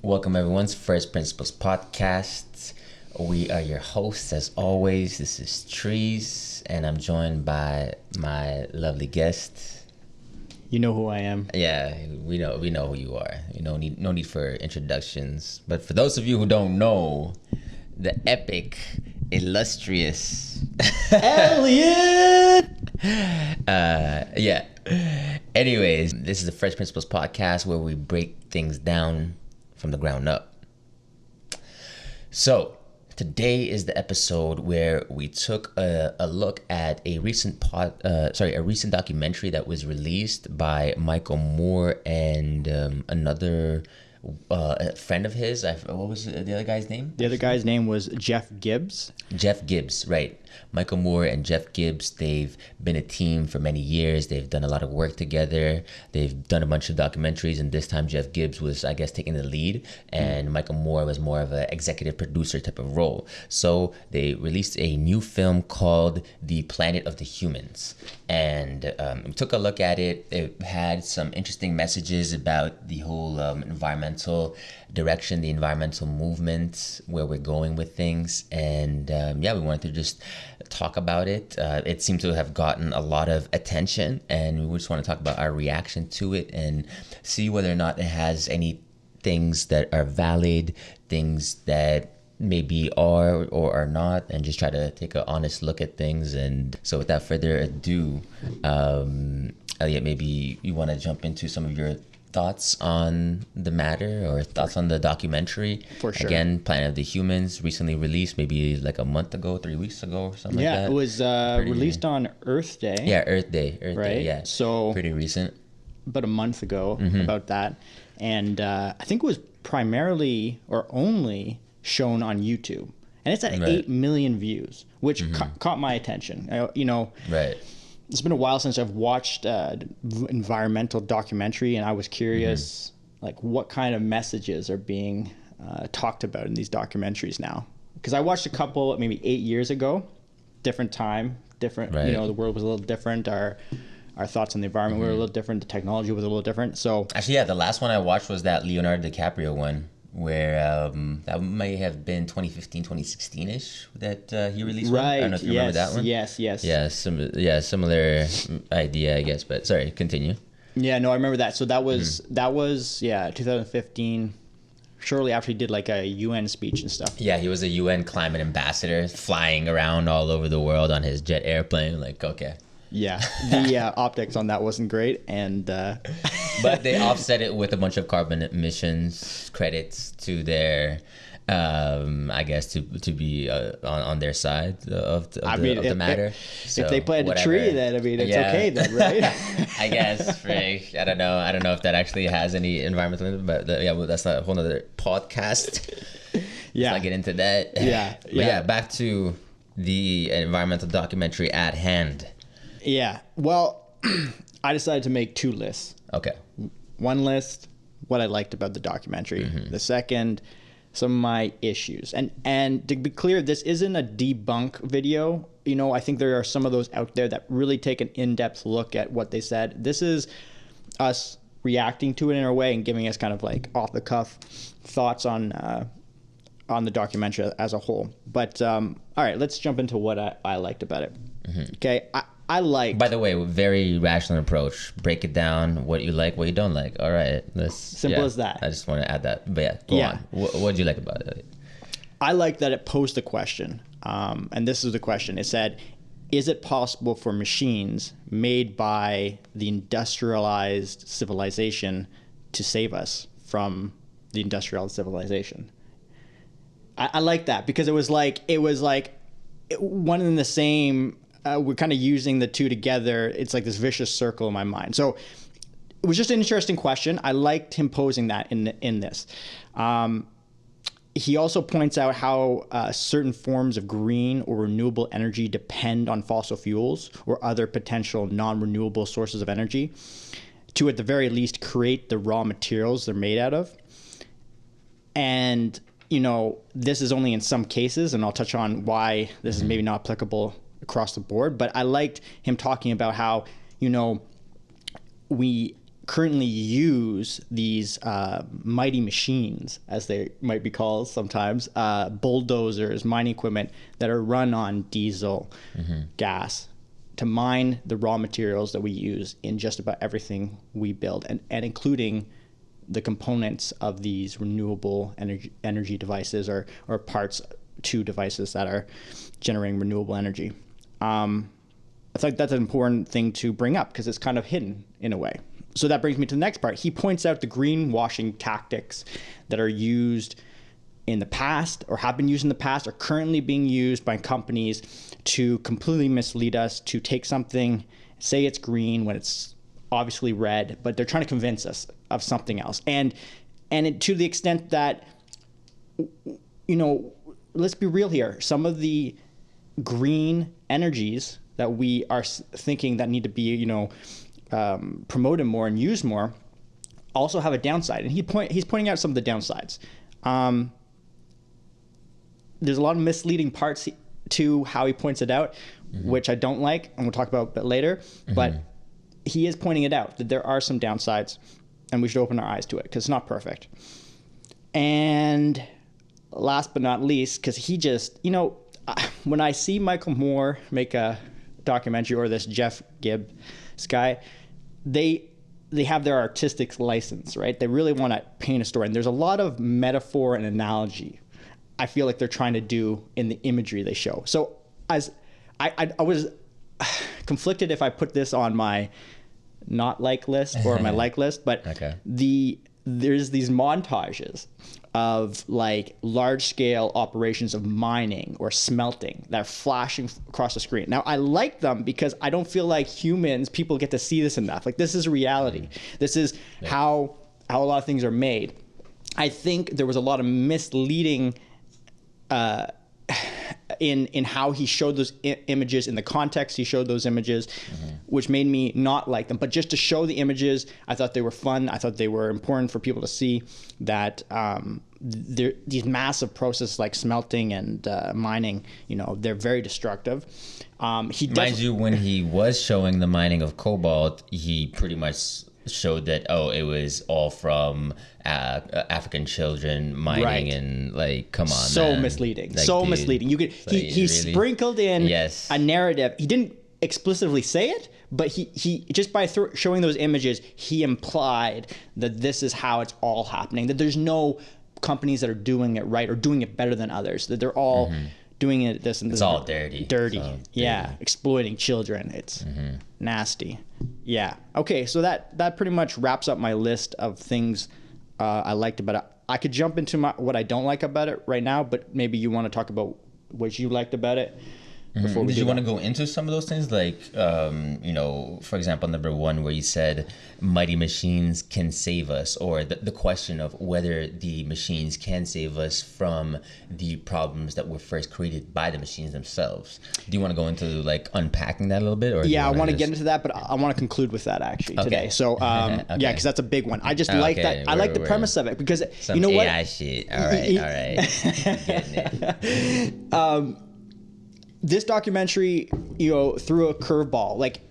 Welcome everyone's First Principles Podcast. We are your hosts as always. This is Trees, and I'm joined by my lovely guest. You know who I am. Yeah, we know who you are. No need for introductions. But for those of you who don't know, the epic, illustrious Elliott. Yeah. Anyways, this is the First Principles Podcast where we break things down from the ground up. So today is the episode where we took a look at a recent documentary that was released by Michael Moore and another friend of his. What was the other guy's name? The other guy's name was Jeff Gibbs. Jeff Gibbs, right. Michael Moore and Jeff Gibbs, they've been a team for many years. They've done a lot of work together. They've done a bunch of documentaries, and this time Jeff Gibbs was, I guess, taking the lead, and Michael Moore was more of an executive producer type of role. So they released a new film called The Planet of the Humans, and we took a look at it. It had some interesting messages about the whole environmental direction, the environmental movement, where we're going with things, and we wanted to just talk about it. It seemed to have gotten a lot of attention, and we just want to talk about our reaction to it and see whether or not it has any things that are valid, things that maybe are or are not, and just try to take an honest look at things. And so without further ado, Elliott, maybe you want to jump into some of your thoughts on the matter or thoughts on the documentary. For sure. Again, Planet of the Humans, recently released, maybe like a month ago, 3 weeks ago or something like that. Yeah, it was released on Earth Day. Yeah, Earth Day, right? yeah. So pretty recent. About a month ago, about that. And I think it was primarily or only shown on YouTube. And it's at 8 million views, which caught my attention. Right. It's been a while since I've watched environmental documentary, and I was curious, like, what kind of messages are being talked about in these documentaries now? Because I watched a couple maybe 8 years ago, different time, different. Right. The world was a little different. Our thoughts on the environment were a little different. The technology was a little different. So actually, yeah, the last one I watched was that Leonardo DiCaprio one, where that may have been 2015, 2016-ish that he released. Right. One. I don't know if you remember that one. Yes. Yeah, similar idea, I guess. But sorry, continue. Yeah, no, I remember that. So that was 2015. Shortly after he did like a UN speech and stuff. Yeah, he was a UN climate ambassador, flying around all over the world on his jet airplane. Like, okay. Yeah, the optics on that wasn't great, and but they offset it with a bunch of carbon emissions credits to their, I guess, to be on their side of the matter. If they planted a tree, then it's okay then, right? I guess. Right? I don't know if that actually has any environmental, but that's a whole other podcast. Yeah, Let's not get into that. Yeah. Back to the environmental documentary at hand. Yeah. Well, I decided to make two lists. Okay. One list, what I liked about the documentary. The second, some of my issues. And to be clear, this isn't a debunk video. I think there are some of those out there that really take an in-depth look at what they said. This is us reacting to it in a way and giving us kind of like off-the-cuff thoughts on the documentary as a whole. But all right, let's jump into what I liked about it. Okay. I like. By the way, very rational approach. Break it down. What you like, what you don't like. All right, simple as that. I just want to add that. But go on. What did you like about it? I like that it posed a question, and this is the question. It said, "Is it possible for machines made by the industrialized civilization to save us from the industrial civilization?" I like that because it was like one and the same. We're kind of using the two together. It's like this vicious circle in my mind. So it was just an interesting question. I liked him posing that in this. He also points out how certain forms of green or renewable energy depend on fossil fuels or other potential non-renewable sources of energy to, at the very least, create the raw materials they're made out of. And, this is only in some cases, and I'll touch on why this is maybe not applicable across the board. But I liked him talking about how, we currently use these mighty machines, as they might be called sometimes, bulldozers, mining equipment that are run on diesel, gas, to mine the raw materials that we use in just about everything we build, and including the components of these renewable energy devices or parts to devices that are generating renewable energy. I think that's an important thing to bring up because it's kind of hidden in a way. So that brings me to the next part. He points out the greenwashing tactics that are used in the past, or have been used in the past, or currently being used by companies to completely mislead us, to take something, say it's green when it's obviously red, but they're trying to convince us of something else. And to the extent that, let's be real here, some of the green energies that we are thinking that need to be, promoted more and used more also have a downside. And he's pointing out some of the downsides. There's a lot of misleading parts to how he points it out, which I don't like, and we'll talk about a bit later. But he is pointing it out that there are some downsides, and we should open our eyes to it because it's not perfect. And last but not least, because he just, when I see Michael Moore make a documentary, or this Jeff Gibbs guy, they have their artistic license, right? They really want to paint a story. And there's a lot of metaphor and analogy I feel like they're trying to do in the imagery they show. So as I was conflicted if I put this on my not like list or my like list, but okay. There's these montages of like large scale operations of mining or smelting that are flashing across the screen. Now I like them because I don't feel like people get to see this enough. Like, this is reality. This is how a lot of things are made. I think there was a lot of misleading in how he showed those images, in the context he showed those images, which made me not like them. But just to show the images, I thought they were fun. I thought they were important for people to see that these massive processes like smelting and mining, they're very destructive. Mind you, when he was showing the mining of cobalt, he pretty much showed that it was all from African children mining, right. And like, come on, so man. Misleading, like, so dude, misleading. He really sprinkled in a narrative. He didn't explicitly say it, but he just by showing those images, he implied that this is how it's all happening. That there's no companies that are doing it right or doing it better than others. That they're all doing it this and this. It's all dirty. Yeah, exploiting children. It's nasty. Yeah. Okay, so that pretty much wraps up my list of things I liked about it. I could jump into what I don't like about it right now, but maybe you want to talk about what you liked about it before we Did you want to go into some of those things? Like, for example, number one, where you said mighty machines can save us, or the question of whether the machines can save us from the problems that were first created by the machines themselves. Do you want to go into like unpacking that a little bit? Or yeah, I want to get into that, but I want to conclude with that actually today. So, yeah, because that's a big one. I just like that. I like the premise of it because some you know what? AI shit. All right. Getting it. This documentary, threw a curveball. Like,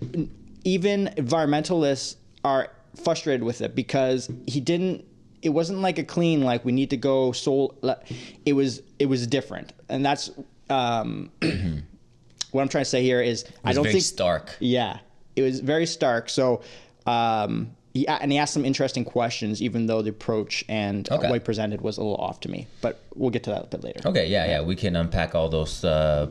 even environmentalists are frustrated with it because it wasn't like a clean, like, we need to go it was different. And that's, what I'm trying to say here is, I don't think stark. Yeah, it was very stark. So, he asked some interesting questions, even though the approach and what he presented was a little off to me. But we'll get to that a bit later. Okay, yeah. We can unpack all those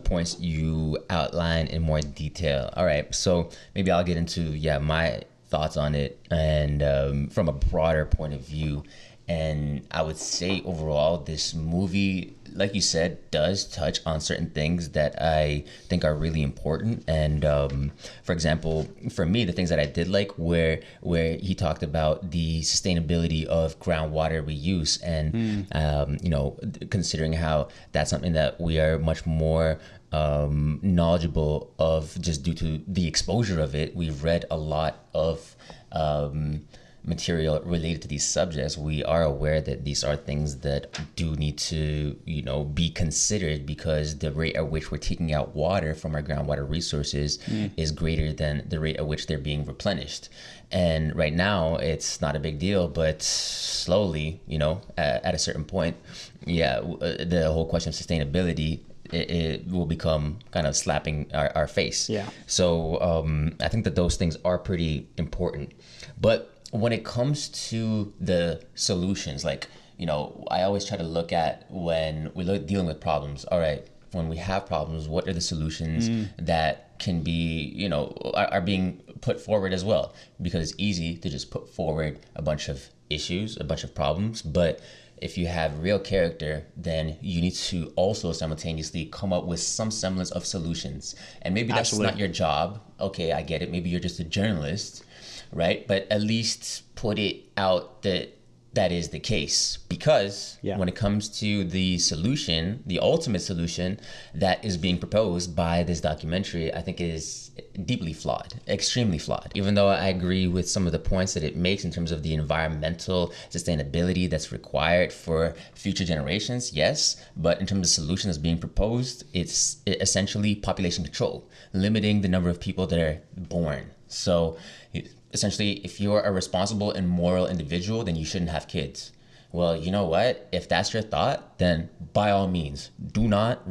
points you outlined in more detail. All right, so maybe I'll get into, my thoughts on it and from a broader point of view. And I would say overall, this movie, like you said, does touch on certain things that I think are really important. And for example, for me, the things that I did like where he talked about the sustainability of groundwater reuse and, considering how that's something that we are much more knowledgeable of just due to the exposure of it. We've read a lot of material related to these subjects, we are aware that these are things that do need to, be considered, because the rate at which we're taking out water from our groundwater resources is greater than the rate at which they're being replenished. And right now, it's not a big deal, but slowly, at a certain point, the whole question of sustainability, it will become kind of slapping our face. Yeah. So I think that those things are pretty important. But when it comes to the solutions, like, I always try to look at when we're dealing with problems. All right, when we have problems, what are the solutions that can be, are being put forward as well? Because it's easy to just put forward a bunch of issues, a bunch of problems, but if you have real character, then you need to also simultaneously come up with some semblance of solutions. And maybe that's Absolutely. not your job. Okay, I get it. Maybe you're just a journalist, right? But at least put it out that is the case, because when it comes to the solution, the ultimate solution that is being proposed by this documentary, I think is deeply flawed, extremely flawed. Even though I agree with some of the points that it makes in terms of the environmental sustainability that's required for future generations, yes, but in terms of solution that's being proposed, it's essentially population control, limiting the number of people that are born. So essentially, if you're a responsible and moral individual, then you shouldn't have kids. Well, you know what? If that's your thought, then by all means, do not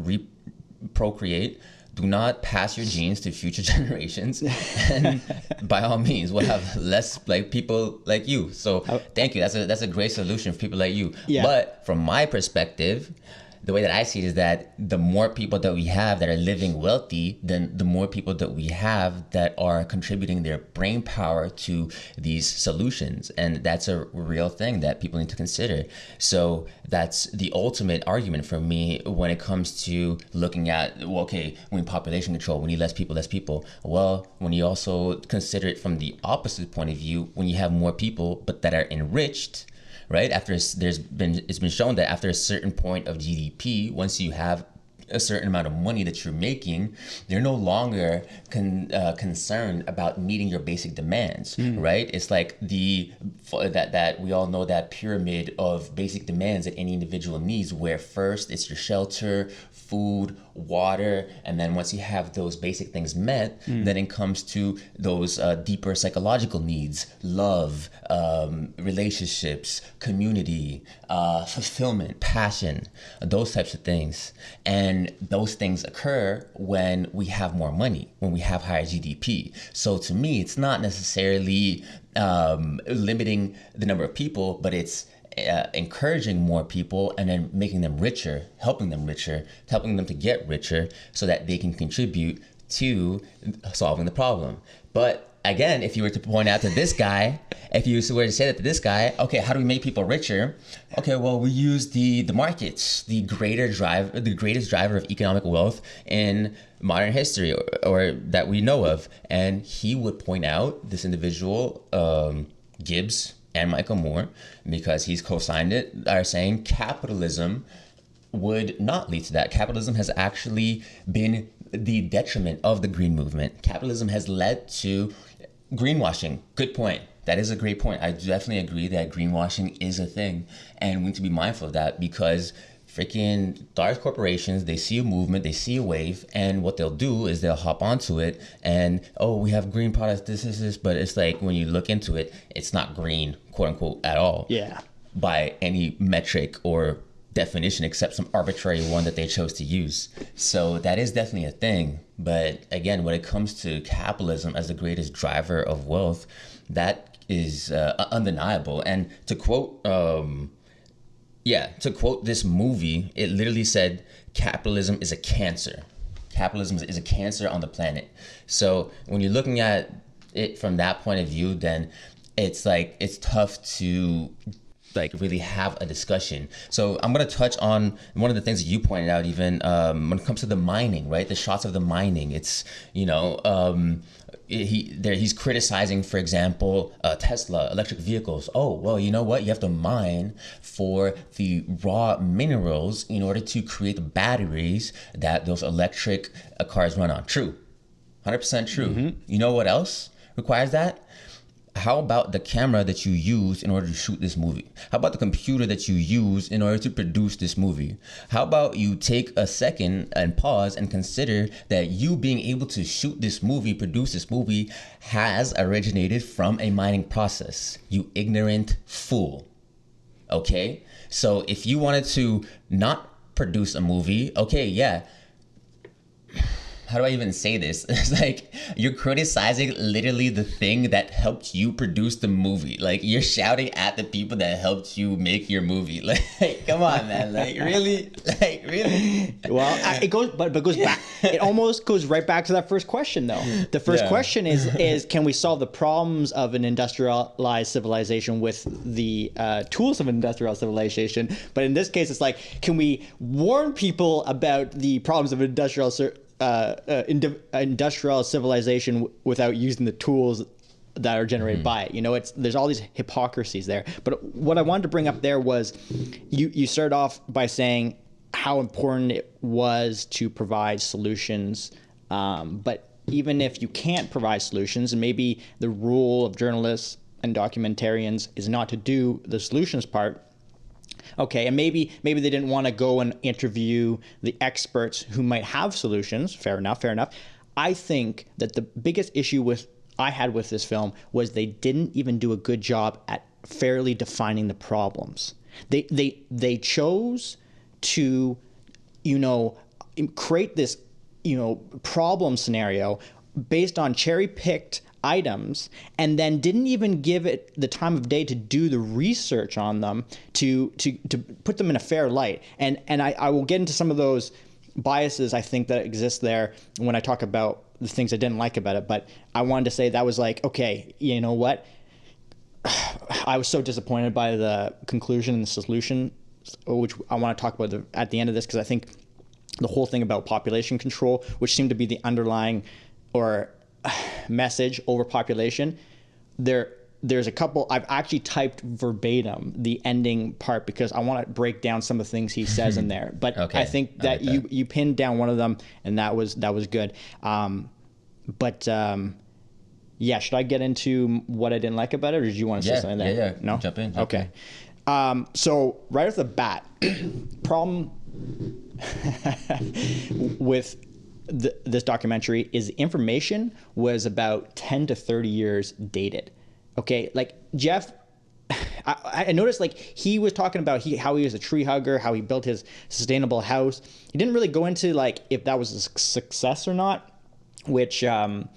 procreate. Do not pass your genes to future generations. And by all means, we'll have less people like you. So thank you. That's a great solution for people like you. Yeah. But from my perspective, the way that I see it is that the more people that we have that are living wealthy, then the more people that we have that are contributing their brain power to these solutions. And that's a real thing that people need to consider. So that's the ultimate argument for me when it comes to looking at, well, okay, we need population control, we need less people. Well, when you also consider it from the opposite point of view, when you have more people but that are enriched, right? It's been shown that after a certain point of GDP, once you have a certain amount of money that you're making, they're no longer concerned about meeting your basic demands, right? It's like that we all know that pyramid of basic demands that any individual needs, where first it's your shelter, food, water, and then once you have those basic things met, then it comes to those deeper psychological needs: love, relationships, community, fulfillment, passion, those types of things. And those things occur when we have more money, when we have higher GDP. So to me, it's not necessarily limiting the number of people, but it's encouraging more people and then making them richer, helping them to get richer so that they can contribute to solving the problem. But again, if you were to point out to this guy, if you were to say that to this guy, okay, how do we make people richer? Okay, well, we use the markets, the greatest driver of economic wealth in modern history, or that we know of. And he would point out, this individual, Gibbs and Michael Moore, because he's co-signed it, are saying capitalism would not lead to that. Capitalism has actually been the detriment of the green movement. Capitalism has led to greenwashing. Good point. That is a great point. I definitely agree that greenwashing is a thing, and we need to be mindful of that, because freaking large corporations, they see a movement, they see a wave, and what they'll do is they'll hop onto it and, oh, we have green products, this, but it's like when you look into it, it's not green, quote unquote, at all. Yeah. By any metric or definition except some arbitrary one that they chose to use. So that is definitely a thing. But again, when it comes to capitalism as the greatest driver of wealth, that is undeniable. And to quote this movie, it literally said, capitalism is a cancer. Capitalism is a cancer on the planet. So when you're looking at it from that point of view, then it's tough to really have a discussion. So I'm going to touch on one of the things that you pointed out, even when it comes to the mining, right? The shots of the mining. It's, he's criticizing, for example, Tesla, electric vehicles. Oh, well, you know what? You have to mine for the raw minerals in order to create the batteries that those electric cars run on. True. 100% true. Mm-hmm. You know what else requires that? how about the camera that you use in order to shoot this movie? How about the computer that you use in order to produce this movie? How about you take a second and pause and consider that you being able to shoot this movie, produce this movie, has originated from a mining process? You ignorant fool. Okay? So if you wanted to not produce a movie, okay, yeah. How do I even say this? It's like you're criticizing literally the thing that helped you produce the movie. Like you're shouting at the people that helped you make your movie. Like, come on, man. Like really? Well, it goes back. It almost goes right back to that first question, though. The first question is can we solve the problems of an industrialized civilization with the tools of an industrial civilization? But in this case, it's like, can we warn people about the problems of industrial civilization without using the tools that are generated by it? You know, there's all these hypocrisies there. But what I wanted to bring up there was you started off by saying how important it was to provide solutions. But even if you can't provide solutions, and maybe the role of journalists and documentarians is not to do the solutions part. Okay, and maybe they didn't want to go and interview the experts who might have solutions. Fair enough. I think that the biggest issue I had with this film was they didn't even do a good job at fairly defining the problems. They chose to, create this, problem scenario based on cherry-picked items, and then didn't even give it the time of day to do the research on them to put them in a fair light. And I will get into some of those biases I think that exist there when I talk about the things I didn't like about it. But I wanted to say that was like, okay, you know what? I was so disappointed by the conclusion and the solution, which I want to talk about at the end of this, because I think the whole thing about population control, which seemed to be the underlying message, overpopulation, there's a couple. I've actually typed verbatim the ending part because I want to break down some of the things he says in there. But okay, I think that you pinned down one of them, and that was good. Yeah, should I get into what I didn't like about it, or did you want to say something there? Yeah. No? Jump in. Okay. So right off the bat, problem with this documentary is the information was about 10 to 30 years dated. Okay, like Jeff, I noticed like he was talking about how he was a tree hugger, how he built his sustainable house. He didn't really go into like if that was a success or not, which I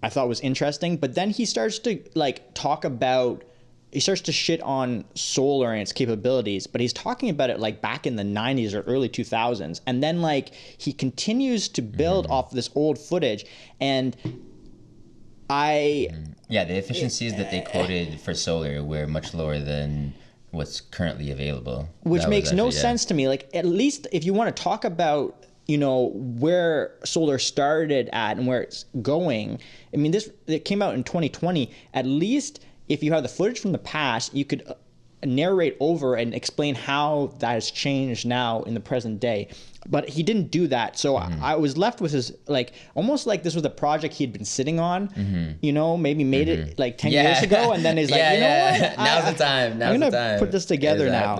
thought was interesting. But then he starts to he starts to shit on solar and its capabilities, but he's talking about it like back in the 90s or early 2000s. And then like he continues to build off this old footage. And the efficiencies that they quoted for solar were much lower than what's currently available. Which makes no sense to me. Like, at least if you want to talk about, where solar started at and where it's going. I mean, it came out in 2020. At least if you have the footage from the past, you could narrate over and explain how that has changed now in the present day. But he didn't do that. So I was left with his, like, almost like this was a project he'd been sitting on, maybe made it like 10 years ago. And then he's like, what? Now's the time. I'm going to put this together now.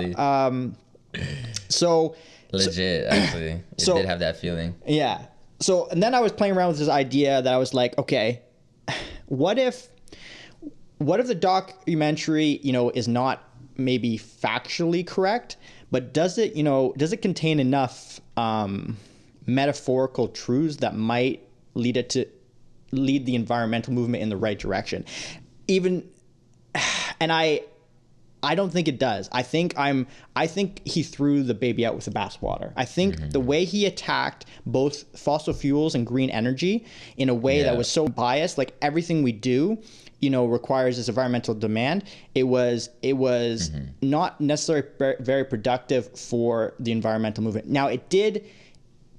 Legit, actually. It did have that feeling. Yeah. So, and then I was playing around with this idea that I was like, okay, what if the documentary, is not maybe factually correct, but does it contain enough metaphorical truths that might lead the environmental movement in the right direction? And I don't think it does. I think he threw the baby out with the bathwater. I think the way he attacked both fossil fuels and green energy in a way that was so biased, like everything we do, requires this environmental demand. It was not necessarily very productive for the environmental movement. Now, it did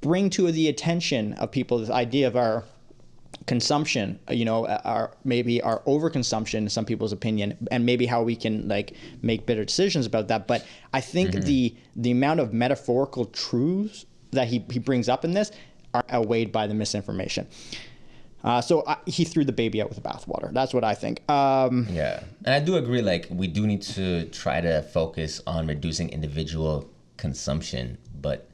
bring to the attention of people this idea of our consumption, maybe our overconsumption in some people's opinion, and maybe how we can like make better decisions about that. But I think the amount of metaphorical truths that he brings up in this are outweighed by the misinformation. He threw the baby out with the bathwater. That's what I think. Yeah, and I do agree. Like, we do need to try to focus on reducing individual consumption, but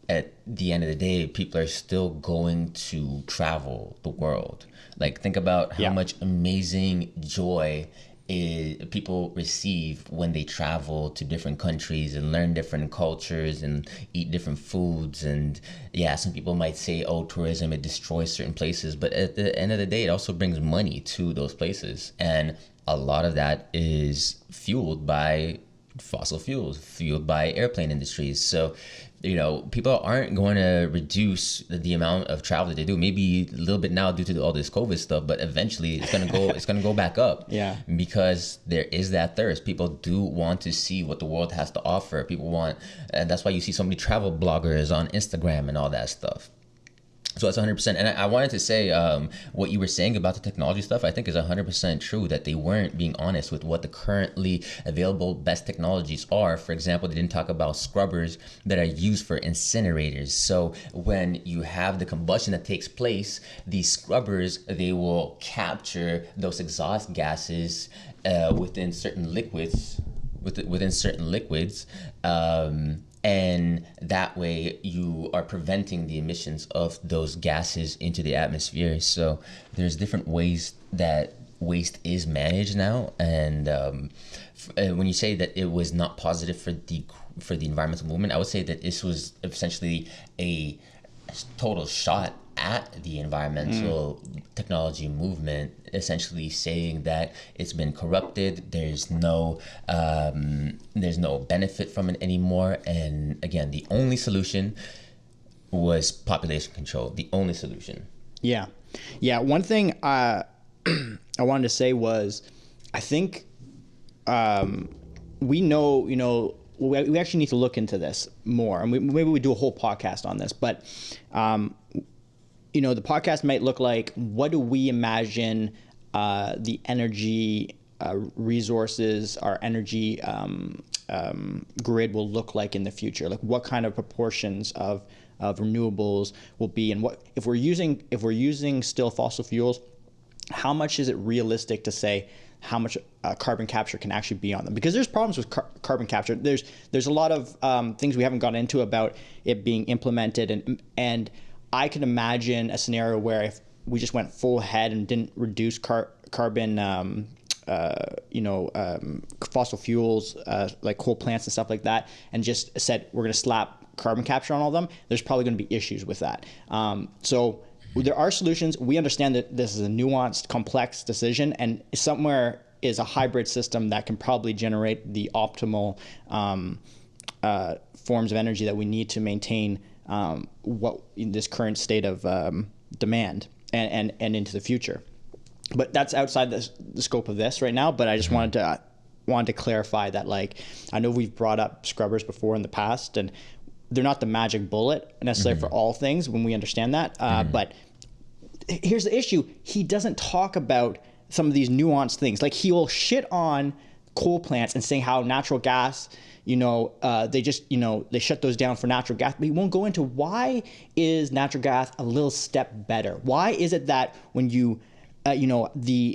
at the end of the day, people are still going to travel the world. Like, think about how much amazing joy people receive when they travel to different countries and learn different cultures and eat different foods. And yeah, some people might say, oh, tourism, it destroys certain places, but at the end of the day, it also brings money to those places, and a lot of that is fueled by fossil fuels, fueled by airplane industries. So, people aren't going to reduce the amount of travel that they do. Maybe a little bit now due to all this COVID stuff, but eventually it's gonna go. It's gonna go back up. Yeah. Because there is that thirst. People do want to see what the world has to offer. People want, and that's why you see so many travel bloggers on Instagram and all that stuff. So that's 100%. And I wanted to say what you were saying about the technology stuff, I think is 100% true, that they weren't being honest with what the currently available best technologies are. For example, they didn't talk about scrubbers that are used for incinerators. So when you have the combustion that takes place, these scrubbers, they will capture those exhaust gases within certain liquids. And that way you are preventing the emissions of those gases into the atmosphere. So there's different ways that waste is managed now. And when you say that it was not positive for the environmental movement, I would say that this was essentially a total shot at the environmental technology movement, essentially saying that it's been corrupted. There's no benefit from it anymore. And again, the only solution was population control. The only solution. Yeah. One thing I wanted to say was, I think we know, we actually need to look into this more, and maybe we do a whole podcast on this. But the podcast might look like, what do we imagine the energy resources, our energy grid will look like in the future? Like, what kind of proportions of renewables will be, and what if we're using still fossil fuels, how much is it realistic to say how much carbon capture can actually be on them? Because there's problems with carbon capture. There's a lot of things we haven't gone into about it being implemented, and I can imagine a scenario where if we just went full ahead and didn't reduce carbon, fossil fuels like coal plants and stuff like that, and just said we're going to slap carbon capture on all of them, there's probably going to be issues with that. So there are solutions. We understand that this is a nuanced, complex decision, and somewhere is a hybrid system that can probably generate the optimal forms of energy that we need to maintain what in this current state of demand and into the future. But that's outside the scope of this right now. But I just wanted to clarify that, like, I know we've brought up scrubbers before in the past, and they're not the magic bullet necessarily for all things when we understand that. But here's the issue: he doesn't talk about some of these nuanced things. Like, he will shit on coal plants and saying how natural gas, they just, they shut those down for natural gas. But he won't go into why is natural gas a little step better? Why is it that when you, when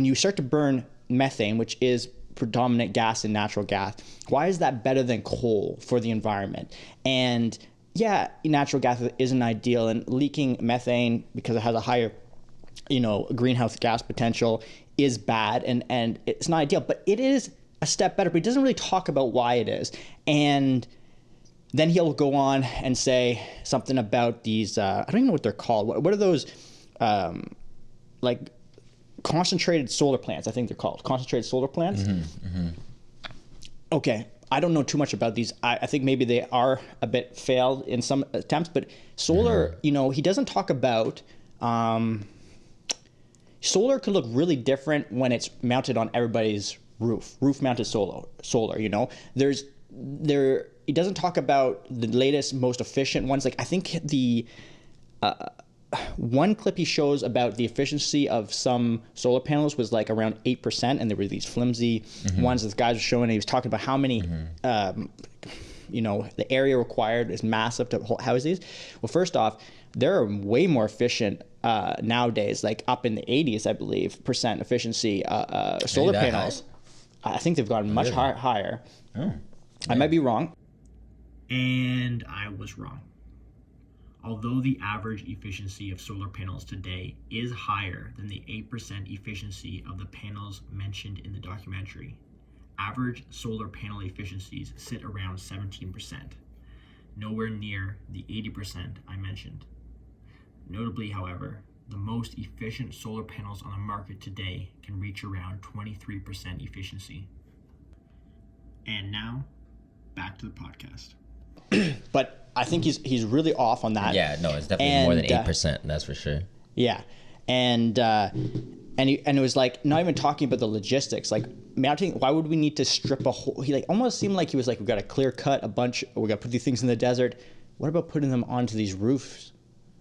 you start to burn methane, which is predominant gas in natural gas, why is that better than coal for the environment? And yeah, natural gas isn't ideal, and leaking methane because it has a higher, greenhouse gas potential is bad, and it's not ideal, but it is a step better. But he doesn't really talk about why it is. And then he'll go on and say something about these, I don't even know what they're called. What are those, like concentrated solar plants? I think they're called concentrated solar plants. Okay. I don't know too much about these. I think maybe they are a bit failed in some attempts, but solar, he doesn't talk about, solar could look really different when it's mounted on everybody's roof mounted solar, it doesn't talk about the latest, most efficient ones. Like, I think the, one clip he shows about the efficiency of some solar panels was like around 8%, and there were these flimsy ones that the guys were showing. And he was talking about how many, the area required is massive to house these. Well, first off, there are way more efficient nowadays, like up in the 80s, I believe, percent efficiency solar panels. I think they've gotten much higher. Oh, I might be wrong. And I was wrong. Although the average efficiency of solar panels today is higher than the 8% efficiency of the panels mentioned in the documentary, average solar panel efficiencies sit around 17%, nowhere near the 80% I mentioned. Notably, however, the most efficient solar panels on the market today can reach around 23% efficiency. And now, back to the podcast. But I think he's really off on that. Yeah, no, it's definitely more than 8%. That's for sure. Yeah, and it was like not even talking about the logistics. Like, mounting. Why would we need to strip a whole? He like almost seemed like he was like, we got to clear cut a bunch. We got to put these things in the desert. What about putting them onto these roofs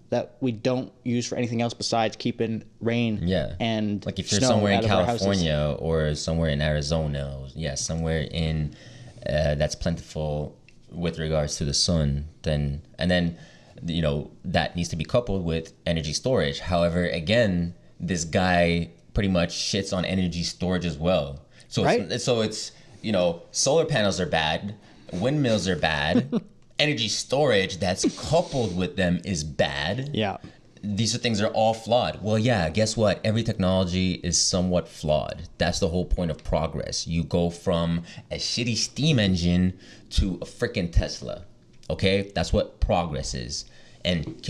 that we don't use for anything else besides keeping rain? Yeah, and like if you're snow somewhere in out of our houses? California or somewhere in Arizona, somewhere in that's plentiful with regards to the sun, then that needs to be coupled with energy storage. However, again, this guy pretty much shits on energy storage as well. So right? it's solar panels are bad, windmills are bad, energy storage that's coupled with them is bad. Yeah. These things are all flawed. Well, yeah, guess what? Every technology is somewhat flawed. That's the whole point of progress. You go from a shitty steam engine to a freaking Tesla. Okay? That's what progress is. And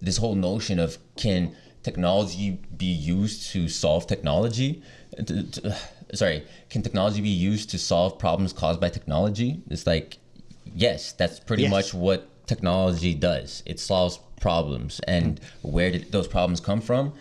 this whole notion of can technology be used to solve technology? Can technology be used to solve problems caused by technology? It's like, yes, that's pretty much what technology does. It solves problems. And where did those problems come from?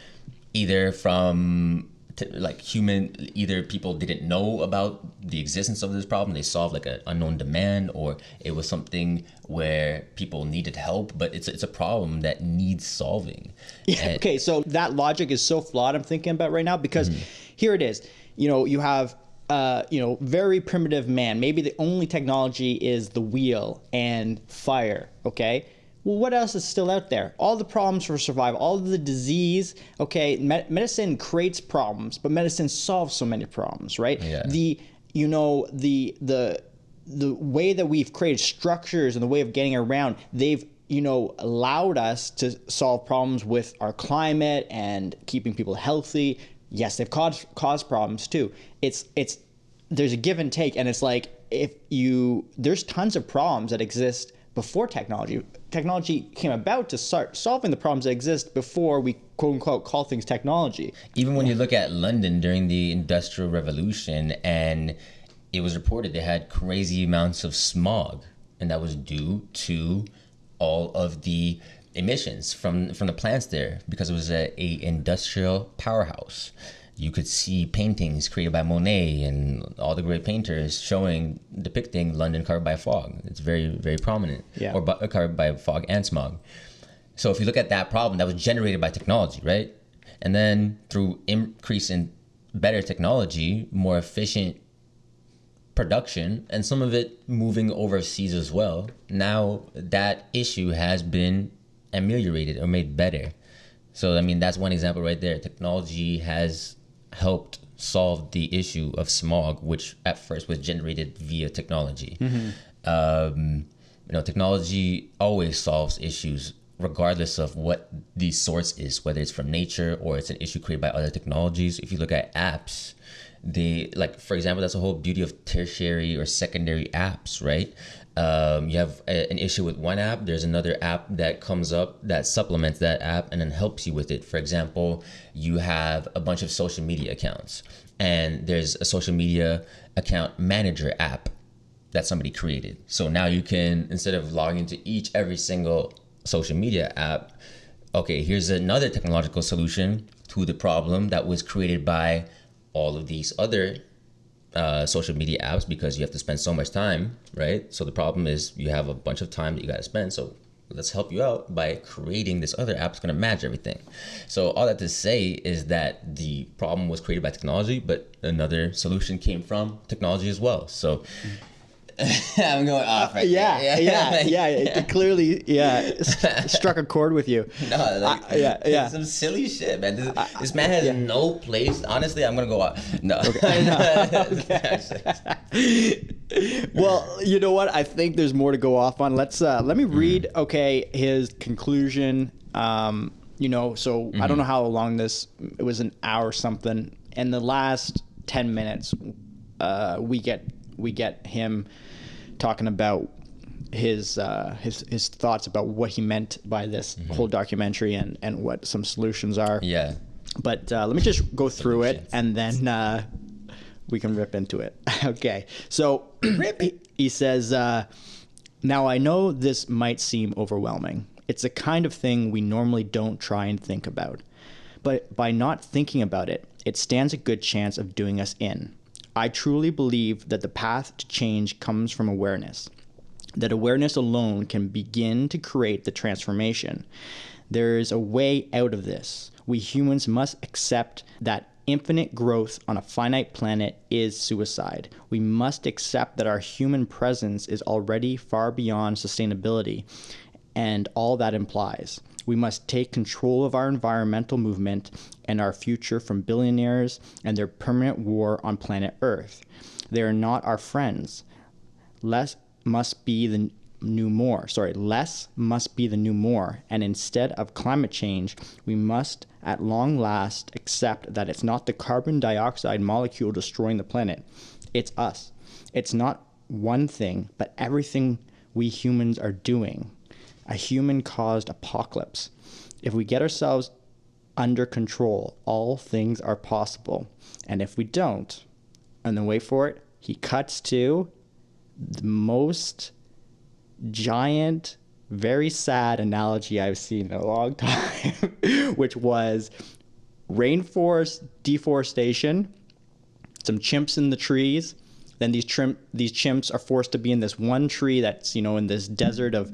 Either from either people didn't know about the existence of this problem, they solved like an unknown demand, or it was something where people needed help, but it's a problem that needs solving. Okay, so that logic is so flawed, I'm thinking about right now, because here it is. You have very primitive man. Maybe the only technology is the wheel and fire, okay? Well, what else is still out there? All the problems for survival, all of the disease, okay? Medicine creates problems, but medicine solves so many problems, right? Yeah. The way that we've created structures and the way of getting around, they've allowed us to solve problems with our climate and keeping people healthy. Yes, they've caused problems too. There's a give and take, and it's like there's tons of problems that exist before technology. Technology came about to start solving the problems that exist before we quote unquote call things technology. Even when you look at London during the Industrial Revolution, and it was reported they had crazy amounts of smog, and that was due to all of the emissions from the plants there, because it was a industrial powerhouse. You could see paintings created by Monet and all the great painters depicting London covered by fog. It's very, very prominent. Yeah. Or covered by fog and smog. So if you look at that problem, that was generated by technology, right? And then through increase in better technology, more efficient production, and some of it moving overseas as well, now that issue has been ameliorated or made better. So, I mean, that's one example right there. Technology has helped solve the issue of smog, which at first was generated via technology. Technology always solves issues regardless of what the source is, whether it's from nature or it's an issue created by other technologies. If you look at apps, for example, that's the whole beauty of tertiary or secondary apps, right? You have an issue with one app, there's another app that comes up that supplements that app and then helps you with it. For example, you have a bunch of social media accounts, and there's a social media account manager app that somebody created. So now you can, instead of logging into every single social media app, okay, here's another technological solution to the problem that was created by all of these other social media apps, because you have to spend so much time, right? So the problem is you have a bunch of time that you got to spend. So let's help you out by creating this other app that's going to match everything. So all that to say is that the problem was created by technology, but another solution came from technology as well. So I'm going off right Yeah. It clearly, struck a chord with you. No, like, it's some silly shit, man. This man has no place. Honestly, I'm gonna go off. No. Well, you know what? I think there's more to go off on. Let me read. His conclusion. So I don't know how long this. It was an hour something. In the last 10 minutes, we get him talking about his thoughts about what he meant by this whole documentary and what some solutions are. Yeah. But let me just go through it, and then we can rip into it. Okay. So he says, now I know this might seem overwhelming. It's the kind of thing we normally don't try and think about. But by not thinking about it, it stands a good chance of doing us in. I truly believe that the path to change comes from awareness, that awareness alone can begin to create the transformation. There is a way out of this. We humans must accept that infinite growth on a finite planet is suicide. We must accept that our human presence is already far beyond sustainability and all that implies. We must take control of our environmental movement and our future from billionaires and their permanent war on planet Earth. They are not our friends. Less must be the new more. Less must be the new more. And instead of climate change, we must at long last accept that it's not the carbon dioxide molecule destroying the planet. It's us. It's not one thing, but everything we humans are doing. A human-caused apocalypse. If we get ourselves under control, all things are possible. And if we don't, and then wait for it, he cuts to the most giant, very sad analogy I've seen in a long time, which was rainforest deforestation, some chimps in the trees. Then these chimps are forced to be in this one tree that's, in this desert of,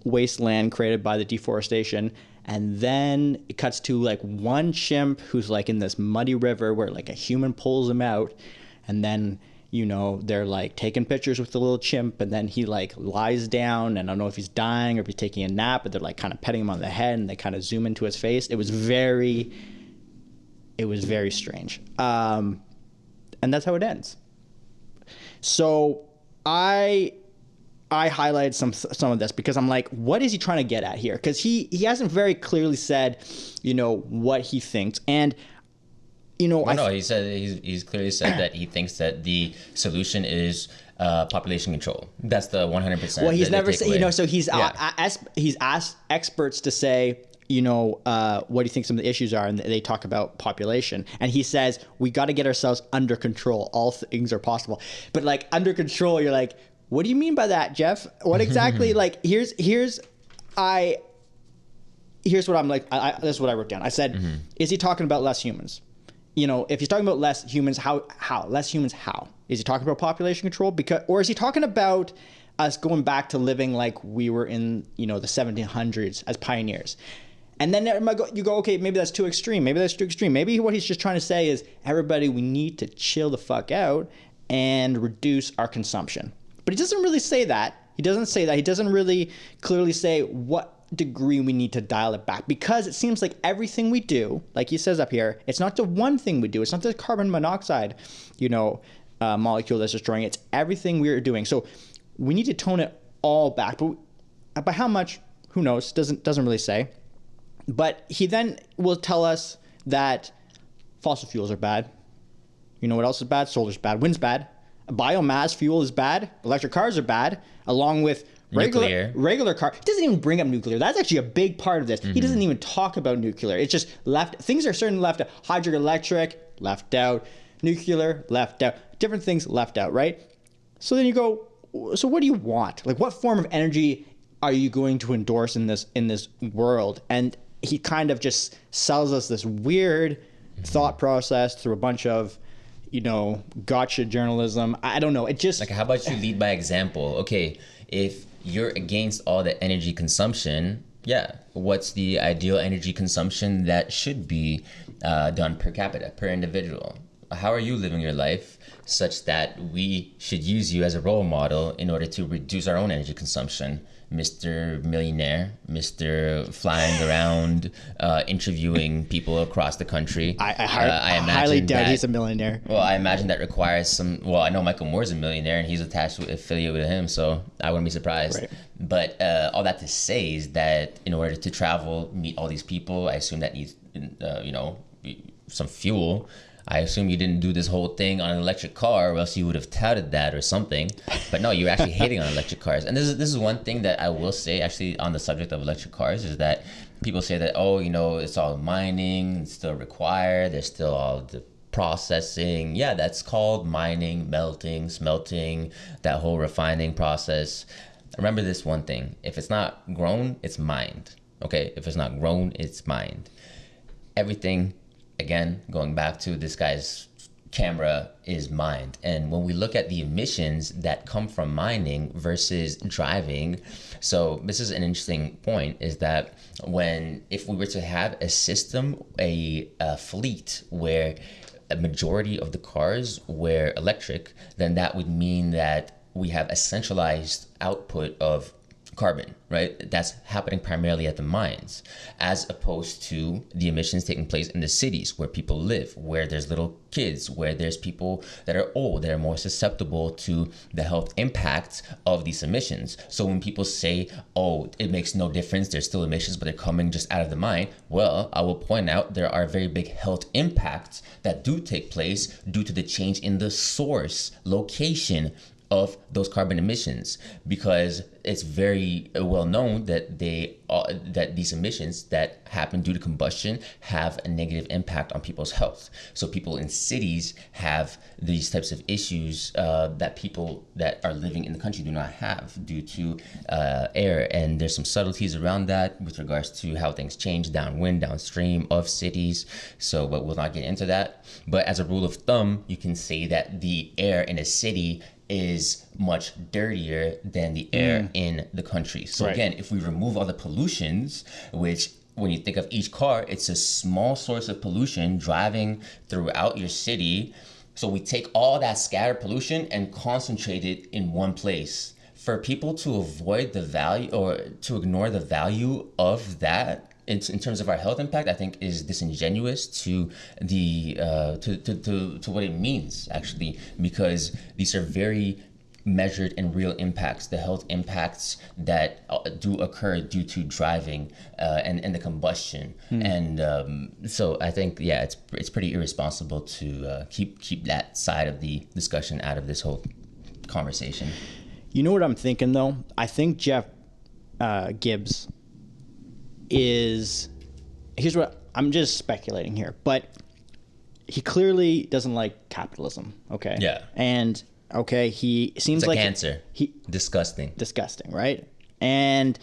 wasteland created by the deforestation. And then it cuts to like one chimp who's like in this muddy river where like a human pulls him out. And then, they're like taking pictures with the little chimp, and then he like lies down, and I don't know if he's dying or if he's taking a nap, but they're like kind of petting him on the head, and they kind of zoom into his face. It was very strange. And that's how it ends. So I highlighted some of this because I'm like, what is he trying to get at here? Because he hasn't very clearly said, what he thinks. And, he said he's clearly said that he thinks that the solution is population control. That's the 100%. Well, he's never said, so he's asked experts to say, what do you think some of the issues are? And they talk about population. And he says, we got to get ourselves under control. All things are possible. But like under control, you're like, what do you mean by that, Jeff? What exactly? Like, here's what I'm like, this is what I wrote down. I said, is he talking about less humans? If he's talking about less humans, how? Less humans, how? Is he talking about population control? Or is he talking about us going back to living like we were in, the 1700s as pioneers? And then you go, okay, maybe that's too extreme. Maybe what he's just trying to say is, everybody, we need to chill the fuck out and reduce our consumption. But he doesn't really say that. He doesn't really clearly say what degree we need to dial it back, because it seems like everything we do, like he says up here, it's not the one thing we do. It's not the carbon monoxide, molecule that's destroying it. It's everything we're doing. So we need to tone it all back. But by how much, who knows? Doesn't really say. But he then will tell us that fossil fuels are bad. You know what else is bad? Solar's bad. Wind's bad. Biomass fuel is bad. Electric cars are bad, along with regular car. He doesn't even bring up nuclear. That's actually a big part of this. He doesn't even talk about nuclear. It's just left. Things are certainly left out. Hydroelectric, left out. Nuclear, left out. Different things left out, right? So then you go, so what do you want? Like, what form of energy are you going to endorse in this world? And he kind of just sells us this weird thought process through a bunch of, gotcha journalism. I don't know. It just like, how about you lead by example? Okay, if you're against all the energy consumption, what's the ideal energy consumption that should be done per capita, per individual? How are you living your life such that we should use you as a role model in order to reduce our own energy consumption. Mr. Millionaire, Mr. Flying around, interviewing people across the country. I highly doubt he's a millionaire. Well, I imagine that requires some. Well, I know Michael Moore's a millionaire and he's attached to affiliated with him, so I wouldn't be surprised. Right. But all that to say is that in order to travel, meet all these people, I assume that needs, some fuel. I assume you didn't do this whole thing on an electric car, or else you would have touted that or something. But no, you're actually hating on electric cars. And this is one thing that I will say, actually, on the subject of electric cars, is that people say that, it's all mining, it's still required, there's still all the processing. Yeah, that's called mining, melting, smelting, that whole refining process. Remember this one thing. If it's not grown, it's mined. Okay? If it's not grown, it's mined. Everything, again, going back to this guy's camera, is mined. And when we look at the emissions that come from mining versus driving, so this is an interesting point, is that if we were to have a system, a fleet where a majority of the cars were electric, then that would mean that we have a centralized output of carbon, right? That's happening primarily at the mines, as opposed to the emissions taking place in the cities where people live, where there's little kids, where there's people that are old, that are more susceptible to the health impacts of these emissions. So when people say, it makes no difference, there's still emissions, but they're coming just out of the mine, well, I will point out there are very big health impacts that do take place due to the change in the source location of those carbon emissions, because it's very well known that that these emissions that happen due to combustion have a negative impact on people's health. So people in cities have these types of issues that people that are living in the country do not have due to air. And there's some subtleties around that with regards to how things change downwind, downstream of cities. But we'll not get into that. But as a rule of thumb, you can say that the air in a city is much dirtier than the air in the country. So again, if we remove all the pollutions, which when you think of each car, it's a small source of pollution driving throughout your city. So we take all that scattered pollution and concentrate it in one place. For people to avoid the value or to ignore the value of that in terms of our health impact, I think is disingenuous to the to what it means, actually, because these are very measured and real impacts, the health impacts that do occur due to driving and the combustion. And so I think, it's pretty irresponsible to keep that side of the discussion out of this whole conversation. You know what I'm thinking, though? I think Jeff Gibbs here's what I'm just speculating here, but he clearly doesn't like capitalism. Okay. Yeah. And he seems it's like cancer. Disgusting, right? And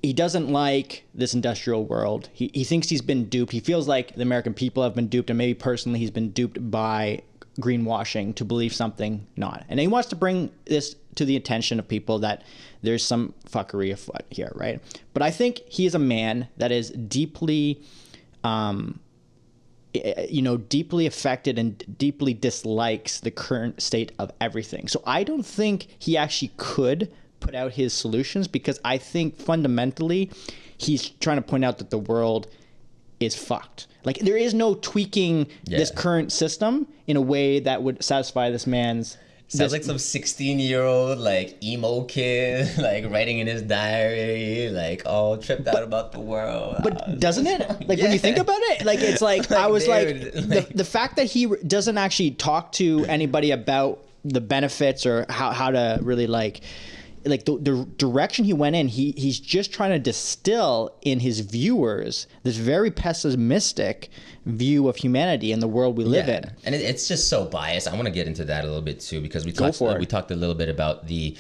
he doesn't like this industrial world. He thinks he's been duped. He feels like the American people have been duped, and maybe personally he's been duped by greenwashing to believe something not. And he wants to bring this to the attention of people that there's some fuckery afoot here, right? But I think he is a man that is deeply, deeply affected and deeply dislikes the current state of everything. So I don't think he actually could put out his solutions, because I think fundamentally he's trying to point out that the world is fucked. Like, there is no tweaking this current system in a way that would satisfy this man's... Sounds like some 16-year-old, emo kid, writing in his diary, all tripped out about the world. But doesn't it? When you think about it, it's I was the fact that he doesn't actually talk to anybody about the benefits or how to really the direction he went in, he's just trying to distill in his viewers this very pessimistic view of humanity and the world we live in. And it's just so biased. I want to get into that a little bit too, because we talked a little bit about the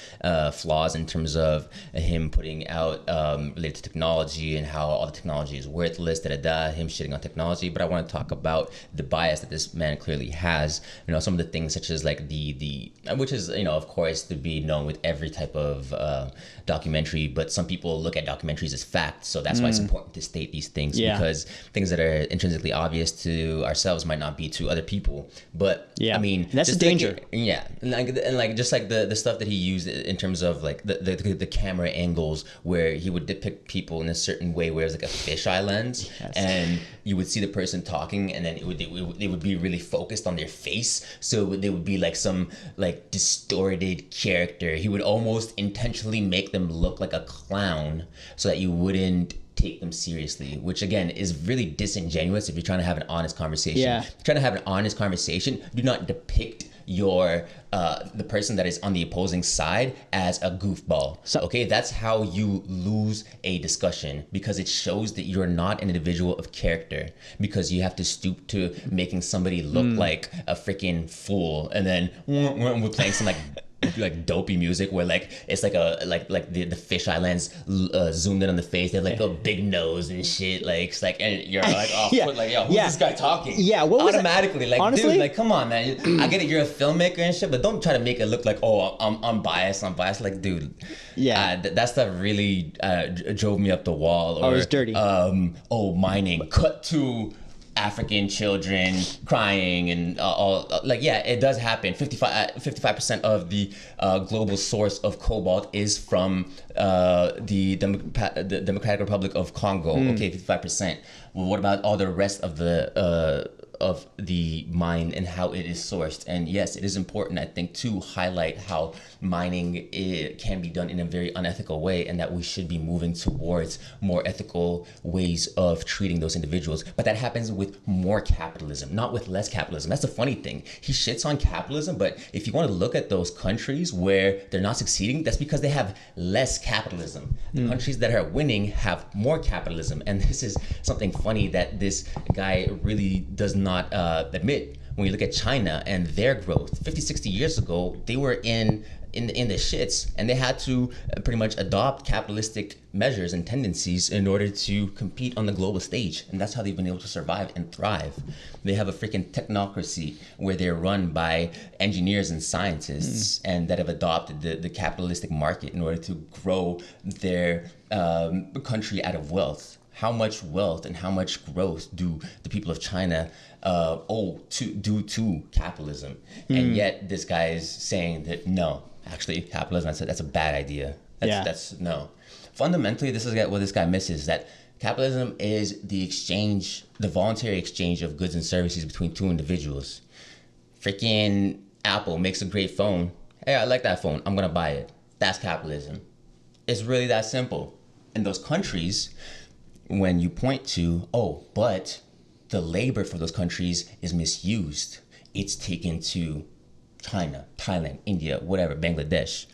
flaws in terms of him putting out related to technology and how all the technology is worthless, him shitting on technology. But I want to talk about the bias that this man clearly has. Some of the things such as the which is, of course, to be known with every type of of documentary, but some people look at documentaries as fact. So that's why it's important to state these things, because things that are intrinsically obvious to ourselves might not be to other people. But I mean, that's the danger. And just like the stuff that he used in terms of like the camera angles, where he would depict people in a certain way, where it was like a fisheye lens, and you would see the person talking, and then they would be really focused on their face, so they would be like some like distorted character. He would almost intentionally make them look like a clown so that you wouldn't take them seriously, which again is really disingenuous if you're trying to have an honest conversation. If you're trying to have an honest conversation, do not depict your the person that is on the opposing side as a goofball. So okay, that's how you lose a discussion, because it shows that you're not an individual of character, because you have to stoop to making somebody look like a freaking fool, and then we're playing some like dopey music where like it's like the fisheye lens zoomed in on the face. They have like a big nose and shit. Like it's like, and you're like, oh, like, yo, who's this guy talking? Yeah, what was automatically like, honestly? Dude, like, come on, man. I get it, you're a filmmaker and shit, but don't try to make it look like, oh, I'm biased. Like, dude, that stuff really drove me up the wall. Or, it was dirty. Mining. Cut to African children crying and all, like, it does happen. 55% of the global source of cobalt is from the Democratic Republic of Congo. Okay, 55%. Well, what about all the rest of the mine and how it is sourced? And yes, it is important, I think, to highlight how mining can be done in a very unethical way, and that we should be moving towards more ethical ways of treating those individuals. But that happens with more capitalism, not with less capitalism. That's the funny thing. He shits on capitalism, but if you want to look at those countries where they're not succeeding, that's because they have less capitalism. The countries that are winning have more capitalism. And this is something funny that this guy really does not admit. When you look at China and their growth, 50, 60 years ago, they were in the shits, and they had to pretty much adopt capitalistic measures and tendencies in order to compete on the global stage. And that's how they've been able to survive and thrive. They have a freaking technocracy where they're run by engineers and scientists, and that have adopted the capitalistic market in order to grow their country out of wealth. How much wealth and how much growth do the people of China due to capitalism? And yet this guy is saying that no, actually capitalism, that's a bad idea. That's no. Fundamentally, this is what this guy misses, that capitalism is the voluntary exchange of goods and services between two individuals. Freaking Apple makes a great phone. Hey, I like that phone. I'm gonna buy it. That's capitalism. It's really that simple. In those countries, when you point to, but the labor for those countries is misused, it's taken to China, Thailand, India, whatever, Bangladesh.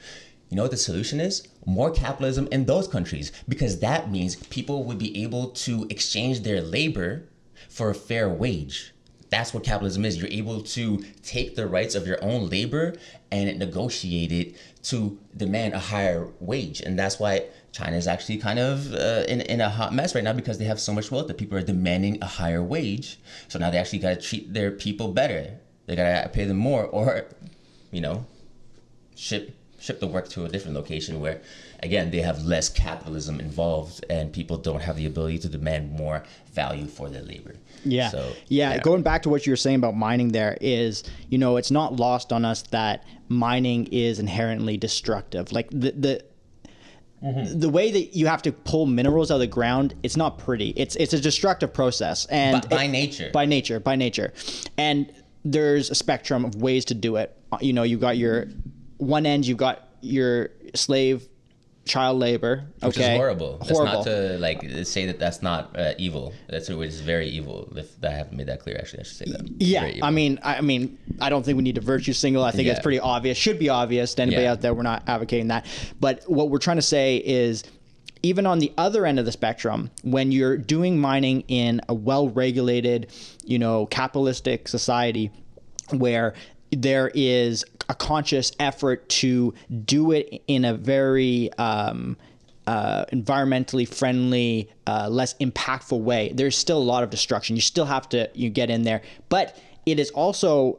You know what the solution is? More capitalism in those countries, because that means people would be able to exchange their labor for a fair wage. That's what capitalism is. You're able to take the rights of your own labor and negotiate it to demand a higher wage. And that's why China is actually kind of in a hot mess right now, because they have so much wealth that people are demanding a higher wage. So now they actually got to treat their people better. They got to pay them more, or, ship the work to a different location where, again, they have less capitalism involved and people don't have the ability to demand more value for their labor. Going back to what you were saying about mining, there is, it's not lost on us that mining is inherently destructive. Like the way that you have to pull minerals out of the ground, it's not pretty. It's a destructive process, and by nature. And there's a spectrum of ways to do it. You've got you've got your slave child labor, which is horrible. That's not to say that that's not evil. It's very evil. If I haven't made that clear, actually, I should say that. Yeah, I mean, I don't think we need to virtue single. I think it's pretty obvious. Should be obvious to anybody out there. We're not advocating that. But what we're trying to say is, even on the other end of the spectrum, when you're doing mining in a well-regulated, capitalistic society where there is a conscious effort to do it in a very environmentally friendly, less impactful way, there's still a lot of destruction. You still have to get in there. But it is also,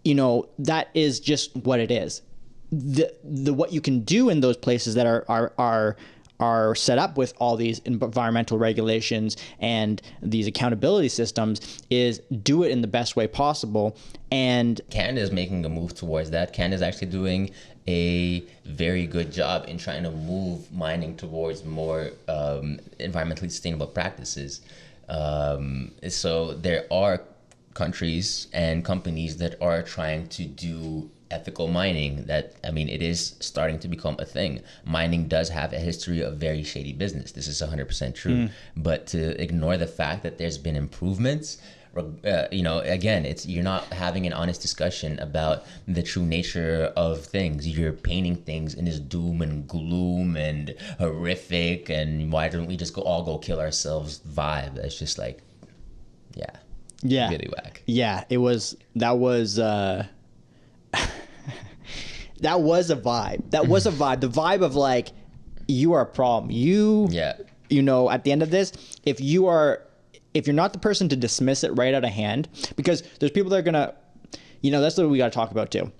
that is just what it is. the what you can do in those places that are set up with all these environmental regulations and these accountability systems is do it in the best way possible. And Canada's making a move towards that. Canada's actually doing a very good job in trying to move mining towards more environmentally sustainable practices. So there are countries and companies that are trying to do ethical mining. That, I mean, it is starting to become a thing. Mining does have a history of very shady business. This is 100% true. But to ignore the fact that there's been improvements, again, you're not having an honest discussion about the true nature of things. You're painting things in this doom and gloom and horrific, and why don't we just all go kill ourselves vibe. It's just like, yeah, really whack. Yeah, that was a vibe. That was a vibe. The vibe of like, you are a problem. At the end of this, if you're not the person to dismiss it right out of hand, because there's people that are gonna, that's what we got to talk about too.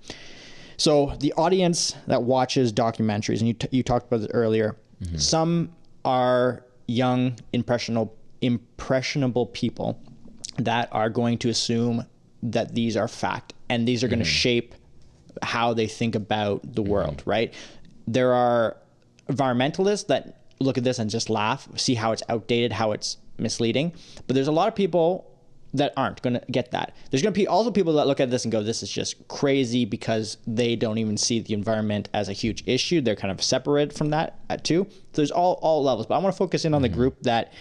So the audience that watches documentaries, and you talked about it earlier, some are young, impressionable people that are going to assume that these are fact, and these are going to shape how they think about the world, right? There are environmentalists that look at this and just laugh, see how it's outdated, how it's misleading. But there's a lot of people that aren't going to get that. There's going to be also people that look at this and go, this is just crazy, because they don't even see the environment as a huge issue. They're kind of separate from that too. So there's all levels. But I want to focus in on the group that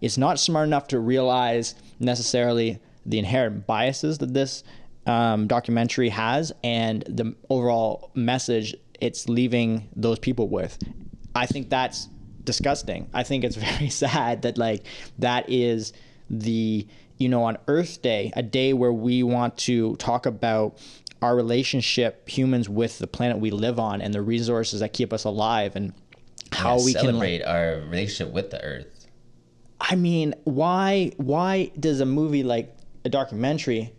is not smart enough to realize necessarily the inherent biases that this documentary has and the overall message it's leaving those people with. I think that's disgusting. I think it's very sad that that is on Earth Day, a day where we want to talk about our relationship, humans, with the planet we live on and the resources that keep us alive, and how we celebrate our relationship with the Earth. I mean, why does a movie like a documentary,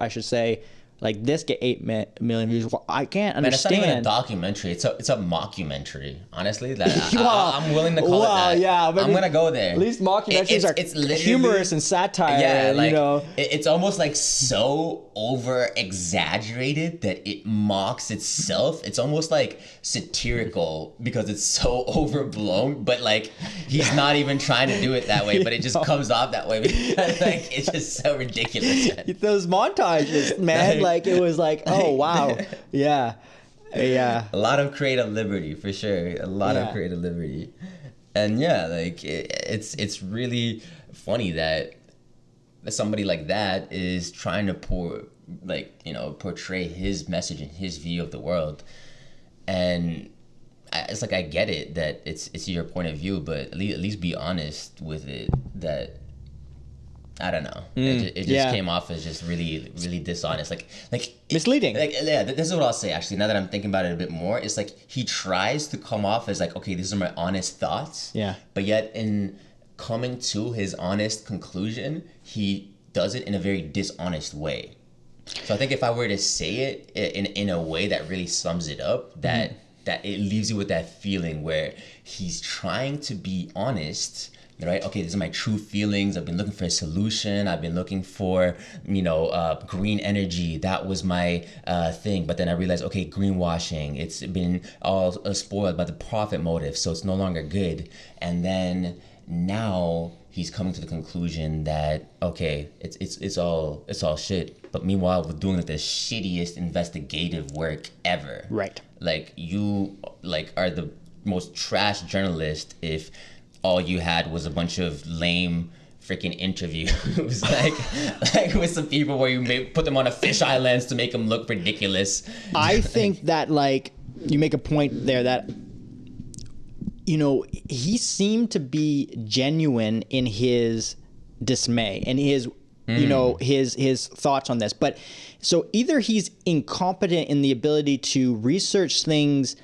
I should say, like this get 8 million views? I can't understand. Man, it's not even a documentary. It's a mockumentary. Honestly, I'm willing to call it that. Yeah, I'm gonna go there. At least mockumentaries are humorous and satire. Yeah, it's almost like so over exaggerated that it mocks itself. It's almost like satirical because it's so overblown. But he's not even trying to do it that way. But it just comes off that way because it's just so ridiculous. Those montages, man. It was like, oh wow, yeah. A lot of creative liberty for sure. A lot of creative liberty, and it's really funny that somebody like that is trying to portray his message and his view of the world, and it's I get it that it's your point of view, but at least be honest with it. That I don't know. It just came off as just really, really dishonest, misleading. This is what I'll say. Actually, now that I'm thinking about it a bit more, it's he tries to come off as okay, these are my honest thoughts. Yeah. But yet, in coming to his honest conclusion, he does it in a very dishonest way. So I think if I were to say it in a way that really sums it up, that it leaves you with that feeling where he's trying to be honest. Right? Okay, these are my true feelings. I've been looking for a solution. I've been looking for, green energy. That was my thing. But then I realized, okay, greenwashing. It's been all spoiled by the profit motive, so it's no longer good. And then now he's coming to the conclusion that okay, it's all shit. But meanwhile, we're doing the shittiest investigative work ever. Right. You are the most trash journalist if all you had was a bunch of lame freaking interviews with some people where you may put them on a fisheye lens to make them look ridiculous. I think that you make a point there that he seemed to be genuine in his dismay and his his thoughts on this. But so either he's incompetent in the ability to research things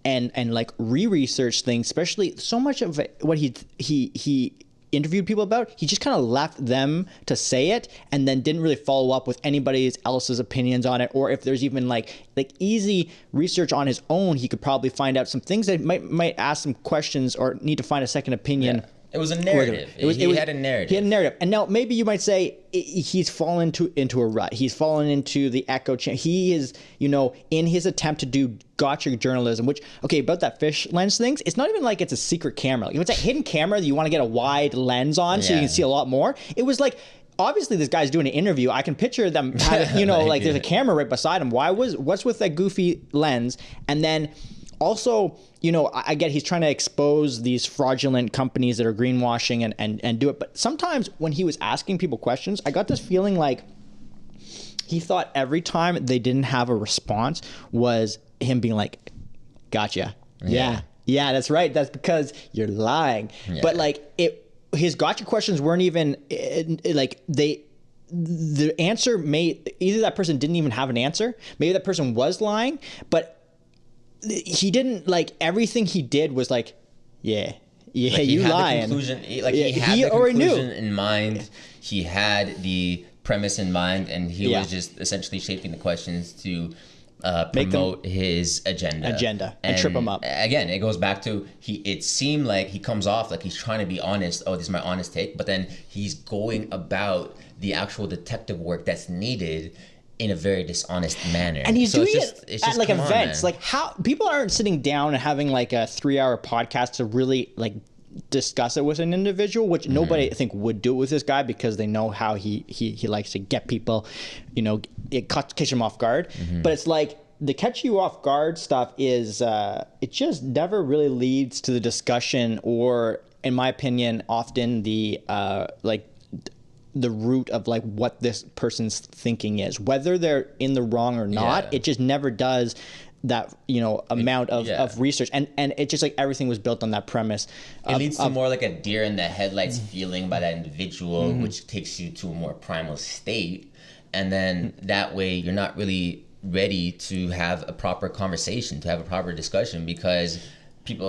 and re-research things, especially so much of what he interviewed people about, he just kind of left them to say it and then didn't really follow up with anybody else's opinions on it. Or if there's even like easy research on his own, he could probably find out some things that might ask some questions or need to find a second opinion. Yeah. It was a narrative. He had a narrative. He had a narrative. And now maybe you might say he's fallen into a rut. He's fallen into the echo chamber. He is, in his attempt to do gotcha journalism, which, okay, about that fish lens things, it's not even like it's a secret camera. Like, it's a hidden camera that you want to get a wide lens on so you can see a lot more. It was like, obviously this guy's doing an interview. I can picture them having, there's a camera right beside him. What's with that goofy lens? And then also, I get he's trying to expose these fraudulent companies that are greenwashing and do it. But sometimes when he was asking people questions, I got this feeling like he thought every time they didn't have a response was him being like, gotcha. Yeah, that's right. That's because you're lying. Yeah. But his gotcha questions weren't even the answer either that person didn't even have an answer. Maybe that person was lying, but he didn't, everything he did was you lying. He already knew in mind. He had the premise in mind, and he was just essentially shaping the questions to promote his agenda and trip him up. Again, it goes back to it seemed like he comes off like he's trying to be honest. Oh, this is my honest take, but then he's going about the actual detective work that's needed in a very dishonest manner. And he's doing it at events. How people aren't sitting down and having a 3-hour podcast to really discuss it with an individual, which nobody I think would do it with this guy because they know how he likes to get people, it catch them off guard. But it's the catch you off guard stuff is it just never really leads to the discussion or, in my opinion, often the root of what this person's thinking is, whether they're in the wrong or not. It just never does that amount of research, and it's just everything was built on that premise. It leads to more like a deer in the headlights feeling by that individual, which takes you to a more primal state, and then that way you're not really ready to have a proper conversation, to have a proper discussion, because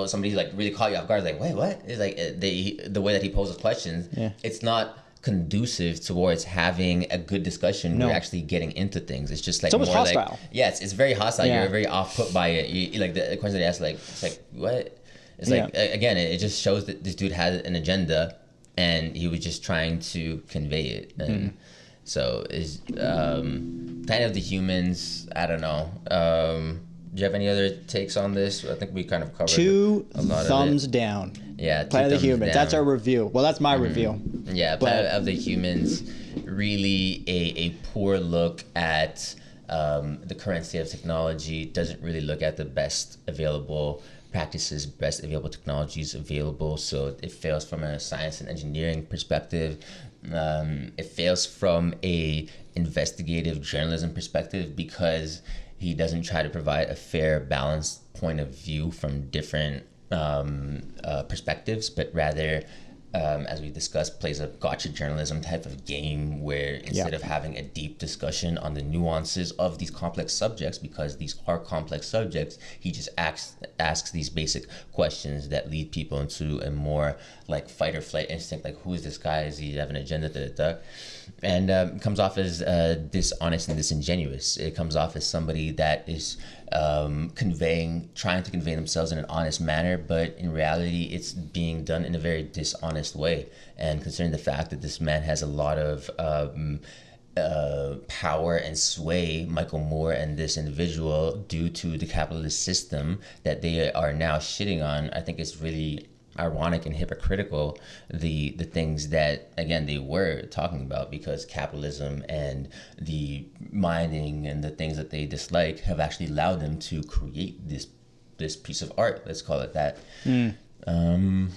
somebody's really caught you off guard, wait, what? It's the way that he poses questions, it's not conducive towards having a good discussion. We're actually getting into things. It's just it's almost more hostile. It's very hostile. You're very off put by it. You the question they ask, it's what? It's again, it just shows that this dude had an agenda and he was just trying to convey it. And so is Planet of the Humans, I don't know. Do you have any other takes on this? I think we kind of covered a lot thumbs of it. down. Yeah, Planet of the Humans. That's our review. Well, that's my review. Yeah, Planet of the Humans, really a poor look at the current state of technology. Doesn't really look at the best available practices, best available technologies available. So it fails from a science and engineering perspective. It fails from a investigative journalism perspective because he doesn't try to provide a fair, balanced point of view from different perspectives, but rather, as we discussed, plays a gotcha journalism type of game where instead of having a deep discussion on the nuances of these complex subjects, because these are complex subjects, he just asks these basic questions that lead people into a more fight or flight instinct, who is this guy? Does he have an agenda? And comes off as dishonest and disingenuous. It comes off as somebody that is trying to convey themselves in an honest manner, but in reality, it's being done in a very dishonest way. And considering the fact that this man has a lot of power and sway, Michael Moore and this individual, due to the capitalist system that they are now shitting on, I think it's really ironic and hypocritical, the things that, again, they were talking about, because capitalism and the mining and the things that they dislike have actually allowed them to create this piece of art, let's call it that. One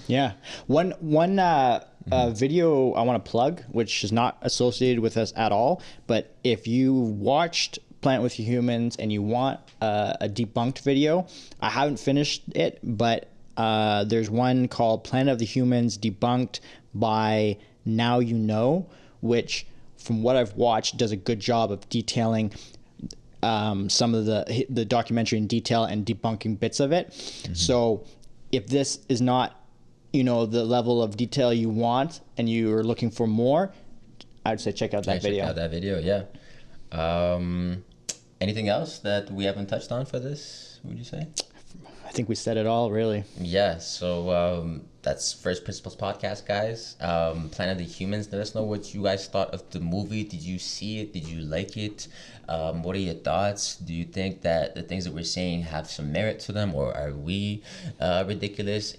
video I want to plug, which is not associated with us at all, but if you watched Planet with Humans and you want a debunked video, I haven't finished it, but there's one called Planet of the Humans Debunked by Now You Know, which, from what I've watched, does a good job of detailing some of the documentary in detail and debunking bits of it. So if this is not the level of detail you want and you are looking for more, I'd say check out that video. Check out that video, yeah. Anything else that we haven't touched on for this, would you say? I think we said it all, really. Yeah, so that's First Principles Podcast, guys. Planet of the Humans. Let us know what you guys thought of the movie. Did you see it? Did you like it? What are your thoughts? Do you think that the things that we're saying have some merit to them, or are we ridiculous?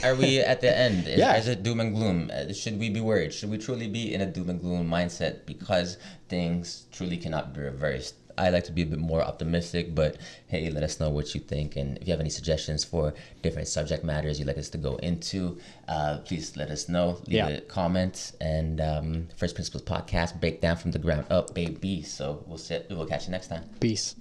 Are we at the end? Is it doom and gloom? Should we be worried? Should we truly be in a doom and gloom mindset because things truly cannot be reversed? I like to be a bit more optimistic, but hey, let us know what you think. And if you have any suggestions for different subject matters you'd like us to go into, please let us know. Leave a comment. And First Principles Podcast, break down from the ground up, baby. So we'll catch you next time. Peace.